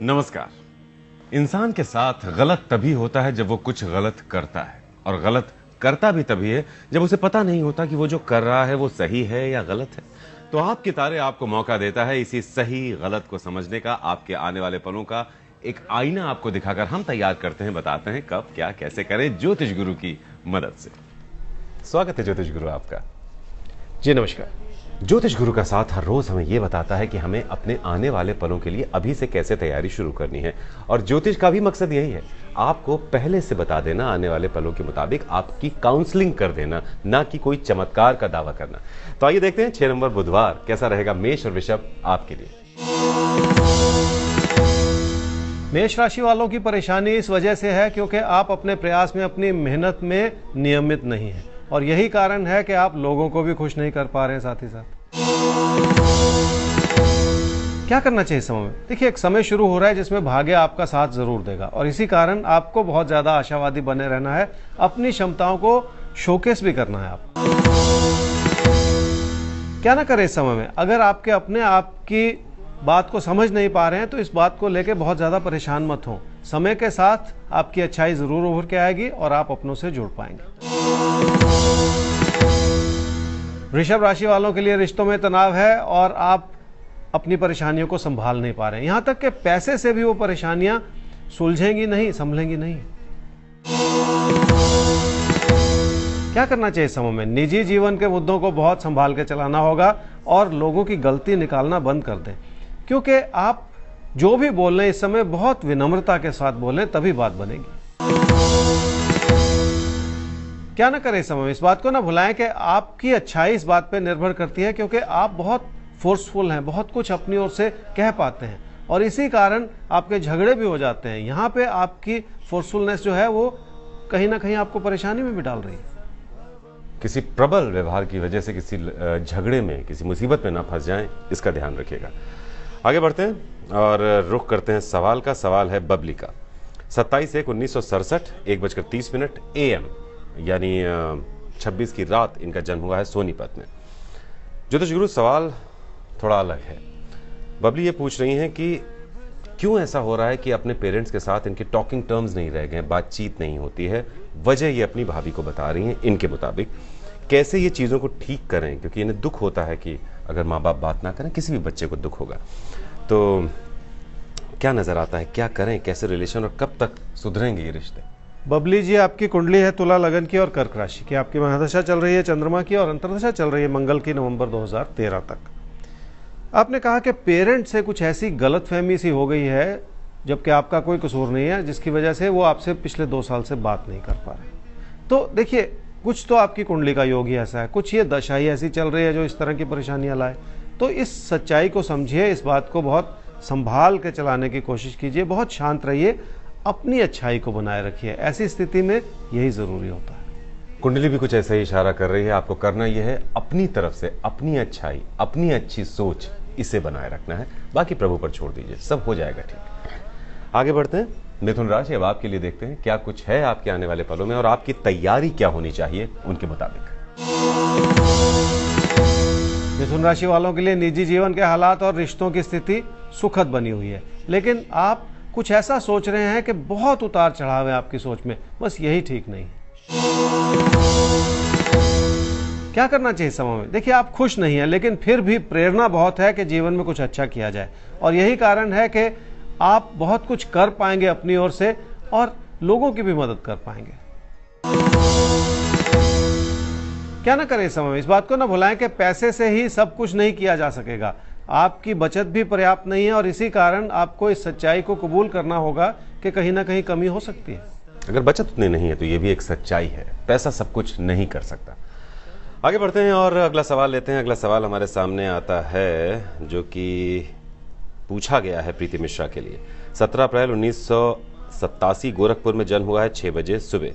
नमस्कार। इंसान के साथ गलत तभी होता है जब वो कुछ गलत करता है, और गलत करता भी तभी है जब उसे पता नहीं होता कि वो जो कर रहा है वो सही है या गलत है। तो आपके तारे आपको मौका देता है इसी सही गलत को समझने का, आपके आने वाले पलों का एक आईना आपको दिखाकर हम तैयार करते हैं, बताते हैं कब क्या कैसे करें ज्योतिष गुरु की मदद से। स्वागत है ज्योतिष गुरु आपका। जी नमस्कार। ज्योतिष गुरु का साथ हर रोज हमें यह बताता है कि हमें अपने आने वाले पलों के लिए अभी से कैसे तैयारी शुरू करनी है, और ज्योतिष का भी मकसद यही है, आपको पहले से बता देना, आने वाले पलों के मुताबिक आपकी काउंसलिंग कर देना, ना कि कोई चमत्कार का दावा करना। तो आइए देखते हैं 6 नंबर बुधवार कैसा रहेगा मेष और वृषभ आपके लिए। मेष राशि वालों की परेशानी इस वजह से है क्योंकि आप अपने प्रयास में, अपनी मेहनत में नियमित नहीं है, और यही कारण है कि आप लोगों को भी खुश नहीं कर पा रहे हैं। साथ ही साथ क्या करना चाहिए समय में? देखिए, एक समय शुरू हो रहा है जिसमें भाग्य आपका साथ जरूर देगा, और इसी कारण आपको बहुत ज्यादा आशावादी बने रहना है, अपनी क्षमताओं को शोकेस भी करना है। आप क्या ना करें इस समय में? अगर आपके अपने आप की बात को समझ नहीं पा रहे हैं तो इस बात को लेकर बहुत ज्यादा परेशान मत हो। समय के साथ आपकी अच्छाई जरूर उभर के आएगी और आप अपनों से जुड़ पाएंगे। वृषभ राशि वालों के लिए रिश्तों में तनाव है और आप अपनी परेशानियों को संभाल नहीं पा रहे हैं। यहां तक कि पैसे से भी वो परेशानियां सुलझेंगी नहीं, संभलेंगी नहीं। क्या करना चाहिए समय में? निजी जीवन के मुद्दों को बहुत संभाल के चलाना होगा और लोगों की गलती निकालना बंद कर दें, क्योंकि आप जो भी बोल रहे हैं इस समय बहुत विनम्रता के साथ बोलें, तभी बात बनेगी। क्या ना करें इस समय? इस बात को ना भुलाएं कि आपकी अच्छाई इस बात पे निर्भर करती है, क्योंकि आप बहुत फोर्सफुल हैं, बहुत कुछ अपनी ओर से कह पाते हैं, और इसी कारण आपके झगड़े भी हो जाते हैं। यहाँ पे आपकी फोर्सफुलनेस जो है वो कहीं ना कहीं आपको परेशानी में भी डाल रही है। किसी प्रबल व्यवहार की वजह से किसी झगड़े में, किसी मुसीबत में ना फंस जाएं, इसका ध्यान रखिएगा। आगे बढ़ते हैं और रुख करते हैं सवाल का। सवाल है बबली का। 27/1/1967 1:30 AM यानी 26 की रात इनका जन्म हुआ है सोनीपत में। ज्योतिष गुरु, सवाल थोड़ा अलग है। बबली ये पूछ रही हैं कि क्यों ऐसा हो रहा है कि अपने पेरेंट्स के साथ इनके टॉकिंग टर्म्स नहीं रह गए, बातचीत नहीं होती है। वजह ये अपनी भाभी को बता रही हैं। इनके मुताबिक कैसे ये चीज़ों को ठीक करें, क्योंकि इन्हें दुख होता है कि अगर माँ बाप बात ना करें, किसी भी बच्चे को दुख होगा। तो क्या नजर आता है, क्या करें, कैसे रिलेशन, और कब तक सुधरेंगे ये रिश्ते? बबली जी, आपकी कुंडली है तुला लगन की और कर्क राशि की। आपकी महादशा चल रही है चंद्रमा की, और अंतर्दशा चल रही है मंगल की, नवंबर 2013 तक। आपने कहा कि पेरेंट से कुछ ऐसी गलतफहमी सी हो गई है, जबकि आपका कोई कसूर नहीं है, जिसकी वजह से वो आपसे पिछले 2 साल से बात नहीं कर पा रहे। तो देखिए, कुछ तो आपकी कुंडली का योग ही ऐसा है, कुछ ये दशा ही ऐसी चल रही है जो इस तरह की परेशानियां लाए। तो इस सच्चाई को समझिए, इस बात को बहुत संभाल के चलाने की कोशिश कीजिए, बहुत शांत रहिए, अपनी अच्छाई को बनाए रखिए। ऐसी स्थिति में यही जरूरी होता है। कुंडली भी कुछ ऐसा ही इशारा कर रही है। आपको करना यह है, अपनी तरफ से अपनी अच्छाई, अपनी अच्छी सोच, इसे बनाए रखना है। बाकी प्रभु पर छोड़ दीजिए, सब हो जाएगा ठीक। आगे बढ़ते हैं मिथुन राशि। अब आपके लिए देखते हैं क्या कुछ है आपके आने वाले पलों में, और आपकी तैयारी क्या होनी चाहिए उनके मुताबिक। मिथुन राशि वालों के लिए निजी जीवन के हालात और रिश्तों की स्थिति सुखद बनी हुई है, लेकिन आप कुछ ऐसा सोच रहे हैं कि बहुत उतार चढ़ाव है आपकी सोच में, बस यही ठीक नहीं है। क्या करना चाहिए समय में? देखिए, आप खुश नहीं हैं, लेकिन फिर भी प्रेरणा बहुत है कि जीवन में कुछ अच्छा किया जाए, और यही कारण है कि आप बहुत कुछ कर पाएंगे अपनी ओर से, और लोगों की भी मदद कर पाएंगे। क्या ना करें समय में? इस बात को ना भुलाएं कि पैसे से ही सब कुछ नहीं किया जा सकेगा। आपकी बचत भी पर्याप्त नहीं है, और इसी कारण आपको इस सच्चाई को कबूल करना होगा कि कहीं ना कहीं कमी हो सकती है। अगर बचत उतनी नहीं है तो ये भी एक सच्चाई है, पैसा सब कुछ नहीं कर सकता। आगे बढ़ते हैं और अगला सवाल लेते हैं। अगला सवाल हमारे सामने आता है, जो कि पूछा गया है प्रीति मिश्रा के लिए। 17 अप्रैल 1987 गोरखपुर में जन्म हुआ है 6 बजे सुबह।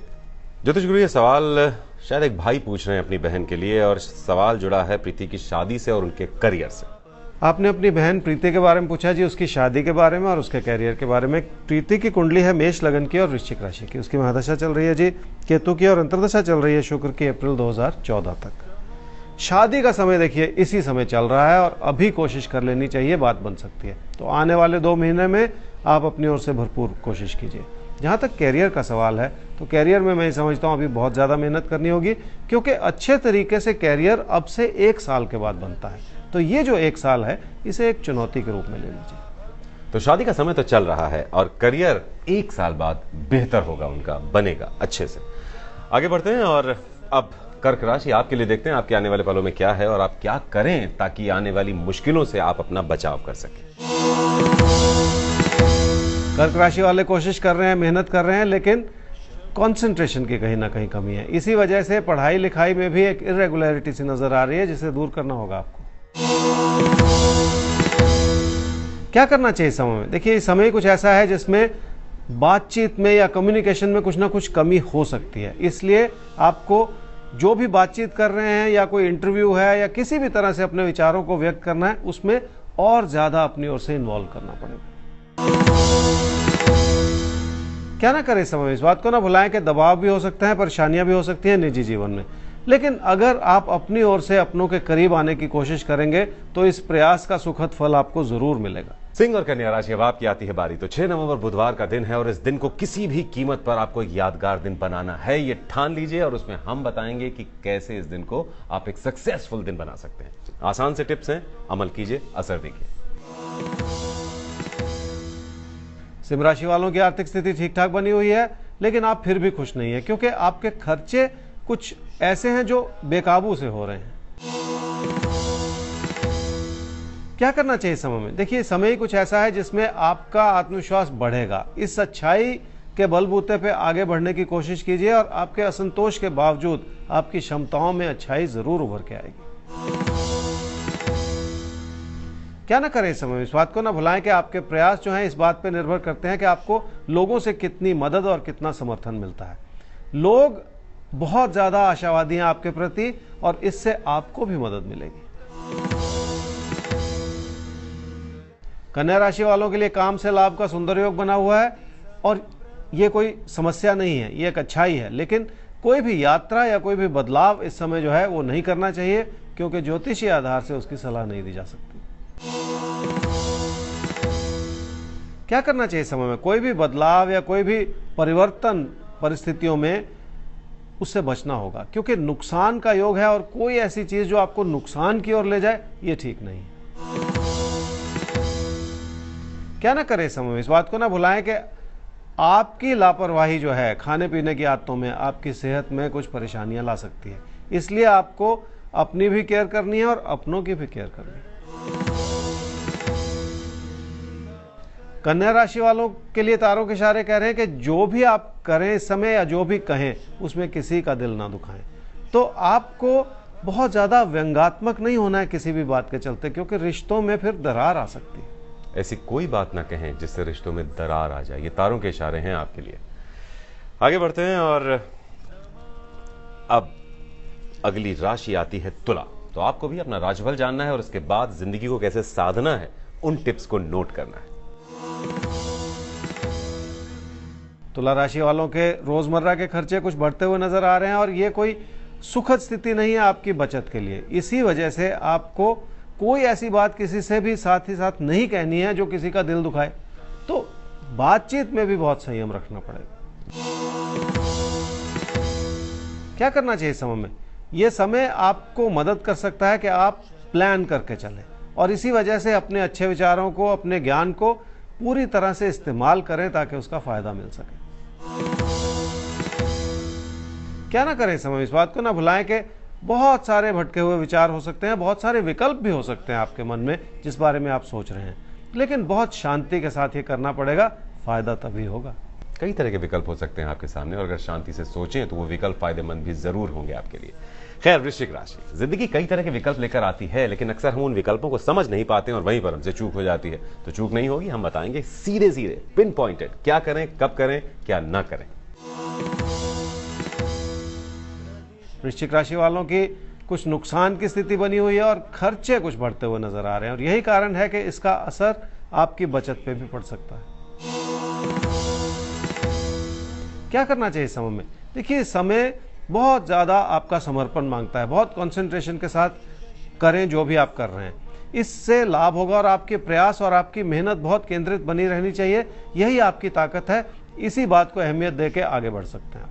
ज्योतिष गुरु, ये सवाल शायद एक भाई पूछ रहे हैं अपनी बहन के लिए, और सवाल जुड़ा है प्रीति की शादी से और उनके करियर से। आपने अपनी बहन प्रीति के बारे में पूछा जी, उसकी शादी के बारे में और उसके कैरियर के बारे में। प्रीति की कुंडली है मेष लगन की और वृश्चिक राशि की। उसकी महादशा चल रही है जी केतु की, और अंतर्दशा चल रही है शुक्र की, अप्रैल 2014 तक। शादी का समय देखिए इसी समय चल रहा है और अभी कोशिश कर लेनी चाहिए, बात बन सकती है। तो आने वाले 2 महीने में आप अपनी ओर से भरपूर कोशिश कीजिए। जहाँ तक कैरियर का सवाल है, तो कैरियर में मैं समझता हूँ अभी बहुत ज़्यादा मेहनत करनी होगी, क्योंकि अच्छे तरीके से कैरियर अब से 1 साल के बाद बनता है। तो ये जो 1 साल है, इसे एक चुनौती के रूप में ले लीजिए। तो शादी का समय तो चल रहा है और करियर 1 साल बाद बेहतर होगा, उनका बनेगा अच्छे से। आगे बढ़ते हैं और अब कर्क राशि आपके लिए देखते हैं आपके आने वाले पलों में क्या है और आप क्या करें ताकि आने वाली मुश्किलों से आप अपना बचाव कर सकें। कर्क राशि वाले कोशिश कर रहे हैं, मेहनत कर रहे हैं, लेकिन कंसंट्रेशन की कहीं ना कहीं कमी है। इसी वजह से पढ़ाई लिखाई में भी एक इरेगुलरिटी सी नजर आ रही है, जिसे दूर करना होगा आपको। क्या करना चाहिए समय में? देखिए, समय कुछ ऐसा है जिसमें बातचीत में या कम्युनिकेशन में कुछ ना कुछ कमी हो सकती है। इसलिए आपको जो भी बातचीत कर रहे हैं या कोई इंटरव्यू है या किसी भी तरह से अपने विचारों को व्यक्त करना है, उसमें और ज्यादा अपनी ओर से इन्वॉल्व करना पड़ेगा। क्या ना करें समय में? इस बात को ना भुलाएं कि दबाव भी हो सकता है, परेशानियां भी हो सकती हैं निजी जीवन में, लेकिन अगर आप अपनी ओर से अपनों के करीब आने की कोशिश करेंगे तो इस प्रयास का सुखद फल आपको जरूर मिलेगा। सिंह और कन्या राशि, अब आपकी आती है बारी। तो 6 नवंबर बुधवार का दिन है और इस दिन को किसी भी कीमत पर आपको एक यादगार दिन बनाना है, ये ठान लीजिए। और उसमें हम बताएंगे कि कैसे इस दिन को आप एक सक्सेसफुल दिन बना सकते हैं। आसान से टिप्स हैं, अमल कीजिए, असर देखिए। सिंह राशि वालों की आर्थिक स्थिति ठीक ठाक बनी हुई है, लेकिन आप फिर भी खुश नहीं है, क्योंकि आपके खर्चे कुछ ऐसे हैं जो बेकाबू से हो रहे हैं। क्या करना चाहिए समय में? देखिए, समय कुछ ऐसा है जिसमें आपका आत्मविश्वास बढ़ेगा। इस अच्छाई के बलबूते पे आगे बढ़ने की कोशिश कीजिए और आपके असंतोष के बावजूद आपकी क्षमताओं में अच्छाई जरूर उभर के आएगी। क्या ना करें इस समय? इस बात को ना भुलाएं कि आपके प्रयास जो हैं इस बात पे निर्भर करते हैं कि आपको लोगों से कितनी मदद और कितना समर्थन मिलता है। लोग बहुत ज्यादा आशावादी हैं आपके प्रति और इससे आपको भी मदद मिलेगी। कन्या राशि वालों के लिए काम से लाभ का सुंदर योग बना हुआ है और ये कोई समस्या नहीं है, ये एक अच्छाई है। लेकिन कोई भी यात्रा या कोई भी बदलाव इस समय जो है वो नहीं करना चाहिए, क्योंकि ज्योतिषीय आधार से उसकी सलाह नहीं दी जा सकती। क्या करना चाहिए समय में? कोई भी बदलाव या कोई भी परिवर्तन परिस्थितियों में उससे बचना होगा, क्योंकि नुकसान का योग है और कोई ऐसी चीज जो आपको नुकसान की ओर ले जाए, ये ठीक नहीं है। क्या ना करें समय में? इस बात को ना भुलाएं कि आपकी लापरवाही जो है खाने पीने की आदतों में आपकी सेहत में कुछ परेशानियां ला सकती है। इसलिए आपको अपनी भी केयर करनी है और अपनों की भी केयर करनी है। कन्या राशि वालों के लिए तारों के इशारे कह रहे हैं कि जो भी आप करें इस समय या जो भी कहें, उसमें किसी का दिल ना दुखाएं। तो आपको बहुत ज्यादा व्यंग्यात्मक नहीं होना है किसी भी बात के चलते, क्योंकि रिश्तों में फिर दरार आ सकती है। ऐसी कोई बात ना कहें जिससे रिश्तों में दरार आ जाए। ये तारों के इशारे हैं आपके लिए। आगे बढ़ते हैं और अब अगली राशि आती है तुला। तो आपको भी अपना राशिफल जानना है और उसके बाद जिंदगी को कैसे साधना है, उन टिप्स को नोट करना है। तुला राशि वालों के रोजमर्रा के खर्चे कुछ बढ़ते हुए नजर आ रहे हैं और ये कोई सुखद स्थिति नहीं है आपकी बचत के लिए। इसी वजह से आपको कोई ऐसी बात किसी से भी साथ ही साथ नहीं कहनी है जो किसी का दिल दुखाए। तो बातचीत में भी बहुत संयम रखना पड़ेगा। क्या करना चाहिए समय में? यह समय आपको मदद कर सकता है कि आप प्लान करके चलें और इसी वजह से अपने अच्छे विचारों को, अपने ज्ञान को पूरी तरह से इस्तेमाल करें ताकि उसका फायदा मिल सके। क्या ना करें समय? इस बात को ना भुलाएं कि बहुत सारे भटके हुए विचार हो सकते हैं, बहुत सारे विकल्प भी हो सकते हैं आपके मन में जिस बारे में आप सोच रहे हैं, लेकिन बहुत शांति के साथ ये करना पड़ेगा, फायदा तभी होगा। कई तरह के विकल्प हो सकते हैं आपके सामने और अगर शांति से सोचें तो वो विकल्प फायदेमंद भी जरूर होंगे आपके लिए। खैर, वृश्चिक राशि, जिंदगी कई तरह के विकल्प लेकर आती है, लेकिन अक्सर हम उन विकल्पों को समझ नहीं पाते और वहीं पर हमसे चूक हो जाती है। तो चूक नहीं होगी, हम बताएंगे सीधे सीधे पिन पॉइंटेड क्या करें, कब करें, क्या ना करें। वृश्चिक राशि वालों की कुछ नुकसान की स्थिति बनी हुई है और खर्चे कुछ बढ़ते हुए नजर आ रहे हैं और यही कारण है कि इसका असर आपकी बचत पे भी पड़ सकता है। क्या करना चाहिए समय में? देखिए, समय बहुत ज्यादा आपका समर्पण मांगता है, बहुत कंसंट्रेशन के साथ करें जो भी आप कर रहे हैं। इससे लाभ होगा और आपके प्रयास और आपकी मेहनत बहुत केंद्रित बनी रहनी चाहिए। यही आपकी ताकत है। इसी बात को अहमियत देके आगे बढ़ सकते हैं।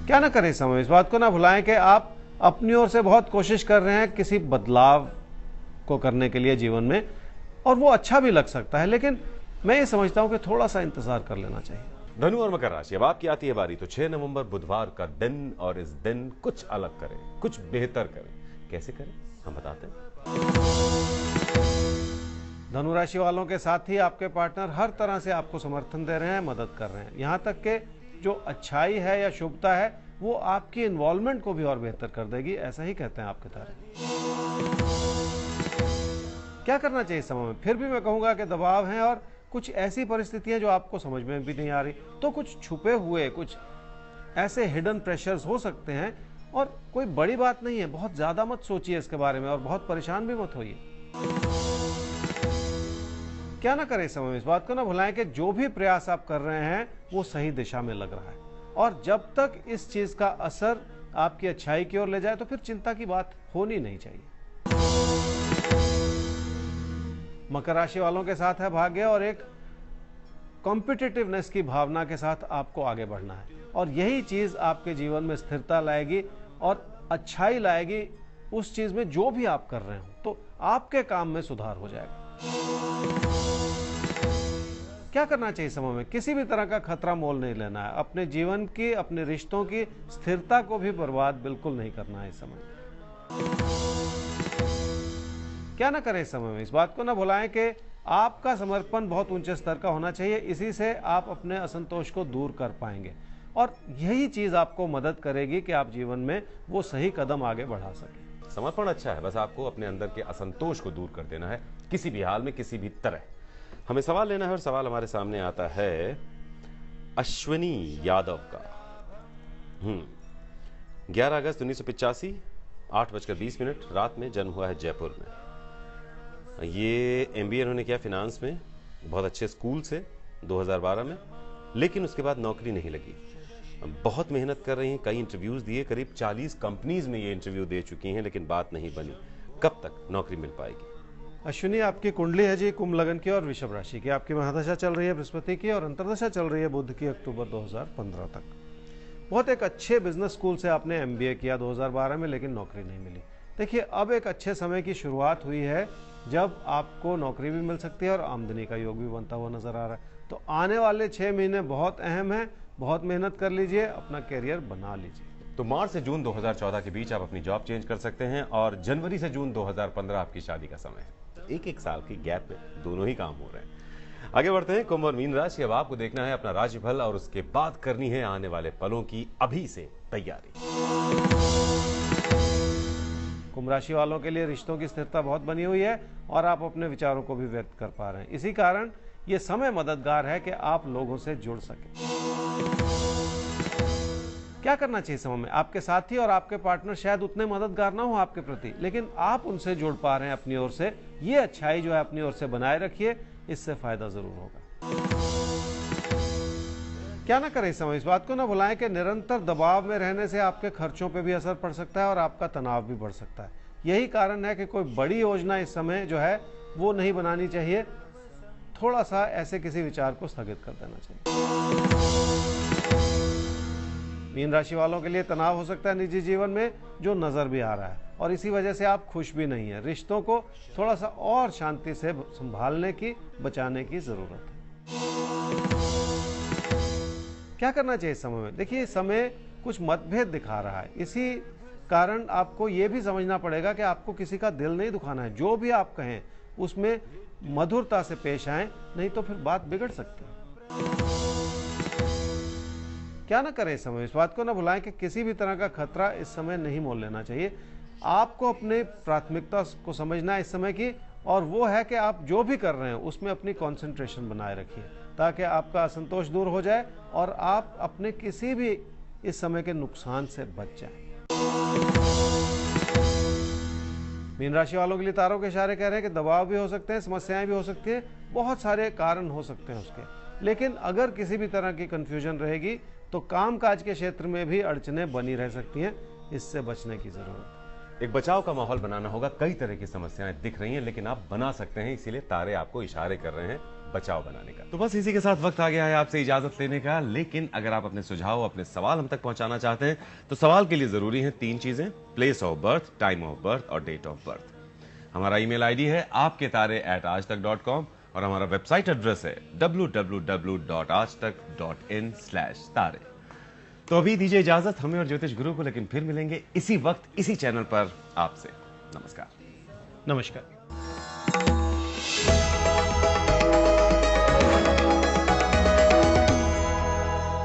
क्या ना करें इस समय, इस बात को ना भुलाएं कि आप अपनी ओर से बहुत कोशिश कर रहे हैं किसी बदलाव को करने के लिए जीवन में, और वो अच्छा भी लग सकता है, लेकिन मैं ये समझता हूं कि थोड़ा सा इंतजार कर लेना चाहिए। धनु और मकर राशि, अब आपकी आती है बारी। तो 6 नवंबर बुधवार का दिन, और इस दिन कुछ अलग करें, कुछ बेहतर करें। कैसे करें हम बताते हैं। धनु राशि वालों के साथ ही आपके पार्टनर हर तरह से आपको समर्थन दे रहे हैं, मदद कर रहे हैं। यहां तक कि जो अच्छाई है या शुभता है वो आपकी इन्वॉल्वमेंट को भी और बेहतर कर देगी, ऐसा ही कहते हैं आपके तारे। क्या करना चाहिए इस समय में? फिर भी मैं कहूंगा कि दबाव है और कुछ ऐसी परिस्थितियां जो आपको समझ में भी नहीं आ रही, तो कुछ छुपे हुए कुछ ऐसे हिडन प्रेशर्स हो सकते हैं, और कोई बड़ी बात नहीं है। बहुत ज्यादा मत सोचिए इसके बारे में और बहुत परेशान भी मत होइए। क्या ना करें इस समय में, इस बात को ना भुलाएं कि जो भी प्रयास आप कर रहे हैं वो सही दिशा में लग रहा है, और जब तक इस चीज का असर आपकी अच्छाई की ओर ले जाए तो फिर चिंता की बात होनी नहीं चाहिए। मकर राशि वालों के साथ है भाग्य, और एक कॉम्पिटिटिवनेस की भावना के साथ आपको आगे बढ़ना है, और यही चीज आपके जीवन में स्थिरता लाएगी और अच्छाई लाएगी उस चीज में जो भी आप कर रहे हो, तो आपके काम में सुधार हो जाएगा। क्या करना चाहिए समय में? किसी भी तरह का खतरा मोल नहीं लेना है। अपने जीवन की, अपने रिश्तों की स्थिरता को भी बर्बाद बिल्कुल नहीं करना है इस समय। क्या ना करें इस समय में, इस बात को ना भुलाएं कि आपका समर्पण बहुत ऊंचे स्तर का होना चाहिए। इसी से आप अपने असंतोष को दूर कर पाएंगे, और यही चीज आपको मदद करेगी कि आप जीवन में वो सही कदम आगे बढ़ा सकें। समर्पण अच्छा है, बस आपको अपने अंदर के असंतोष को दूर कर देना है, किसी भी हाल में, किसी भी तरह। हमें सवाल लेना है, और सवाल हमारे सामने आता है अश्विनी यादव का। 11 अगस्त 1985 8:20 रात में जन्म हुआ है जयपुर में। ये MBA इन्होंने किया फिनांस में, बहुत अच्छे स्कूल से 2012 में, लेकिन उसके बाद नौकरी नहीं लगी। बहुत मेहनत कर रही हैं, कई इंटरव्यूज दिए, करीब 40 कंपनीज में ये इंटरव्यू दे चुकी हैं, लेकिन बात नहीं बनी। कब तक नौकरी मिल पाएगी? अश्विनी, आपकी कुंडली है जी कुंभ लगन की और वृषभ राशि की। आपकी महादशा चल रही है बृहस्पति की, और अंतर्दशा चल रही है बुध की अक्टूबर 2015 तक। बहुत एक अच्छे बिजनेस स्कूल से आपने MBA किया 2012 में, लेकिन नौकरी नहीं मिली। देखिए, अब एक अच्छे समय की शुरुआत हुई है जब आपको नौकरी भी मिल सकती है और आमदनी का योग भी बनता हुआ नजर आ रहा है। तो आने वाले 6 महीने बहुत अहम है, बहुत मेहनत कर लीजिए, अपना कैरियर बना लीजिए। तो मार्च से जून 2014 के बीच आप अपनी जॉब चेंज कर सकते हैं, और जनवरी से जून 2015 आपकी शादी का समय है। एक साल की गैप में दोनों ही काम हो रहे हैं। आगे बढ़ते हैं कुंभ और मीन राशि। अब आपको देखना है अपना राशिफल, और उसके बाद करनी है आने वाले पलों की अभी से तैयारी। कुंभ राशि वालों के लिए रिश्तों की स्थिरता बहुत बनी हुई है, और आप अपने विचारों को भी व्यक्त कर पा रहे हैं। इसी कारण ये समय मददगार है कि आप लोगों से जुड़ सकें। क्या करना चाहिए समय में? आपके साथी और आपके पार्टनर शायद उतने मददगार ना हो आपके प्रति, लेकिन आप उनसे जुड़ पा रहे हैं अपनी ओर से। ये अच्छाई जो है अपनी ओर से बनाए रखिए, इससे फायदा जरूर होगा। क्या ना करें इस समय, इस बात को ना भुलाएं कि निरंतर दबाव में रहने से आपके खर्चों पे भी असर पड़ सकता है और आपका तनाव भी बढ़ सकता है। यही कारण है कि कोई बड़ी योजना इस समय जो है वो नहीं बनानी चाहिए। थोड़ा सा ऐसे किसी विचार को स्थगित कर देना चाहिए। मीन राशि वालों के लिए तनाव हो सकता है निजी जीवन में, जो नजर भी आ रहा है, और इसी वजह से आप खुश भी नहीं है। रिश्तों को थोड़ा सा और शांति से संभालने की, बचाने की जरूरत है। क्या करना चाहिए इस समय में? देखिए, इस समय कुछ मतभेद दिखा रहा है। इसी कारण आपको यह भी समझना पड़ेगा कि आपको किसी का दिल नहीं दुखाना है। जो भी आप कहें उसमें मधुरता से पेश आएं, नहीं तो फिर बात बिगड़ सकती है। क्या ना करें इस समय, इस बात को ना भुलाएं कि किसी भी तरह का खतरा इस समय नहीं मोल लेना चाहिए। आपको अपने प्राथमिकता को समझना है इस समय की, और वो है कि आप जो भी कर रहे हैं उसमें अपनी कंसंट्रेशन बनाए रखिए, ताकि आपका असंतोष दूर हो जाए और आप अपने किसी भी इस समय के नुकसान से बच जाएं। मीन राशि वालों के लिए तारों के इशारे कह रहे हैं कि दबाव भी हो सकते हैं, समस्याएं भी हो सकती है, बहुत सारे कारण हो सकते हैं उसके। लेकिन अगर किसी भी तरह की कंफ्यूजन रहेगी तो कामकाज के क्षेत्र में भी अड़चनें बनी रह सकती हैं, इससे बचने की जरूरत है। एक बचाव का माहौल बनाना होगा। कई तरह की समस्याएं दिख रही हैं, लेकिन आप बना सकते हैं, इसीलिए तारे आपको इशारे कर रहे हैं बचाव बनाने का। तो बस इसी के साथ वक्त आ गया है आपसे इजाजत लेने का। लेकिन अगर आप अपने सुझाव, अपने सवाल हम तक पहुंचाना चाहते हैं तो सवाल के लिए जरूरी है 3 चीजें: place of birth, time of birth और डेट ऑफ बर्थ। हमारा ईमेल आईडी है आपकेतारे@aajtak.com और हमारा वेबसाइट एड्रेस है www.aajtak.in/तारे। तो अभी दीजिए इजाजत हमें और ज्योतिष गुरु को, लेकिन फिर मिलेंगे इसी वक्त इसी चैनल पर आपसे। नमस्कार। नमस्कार।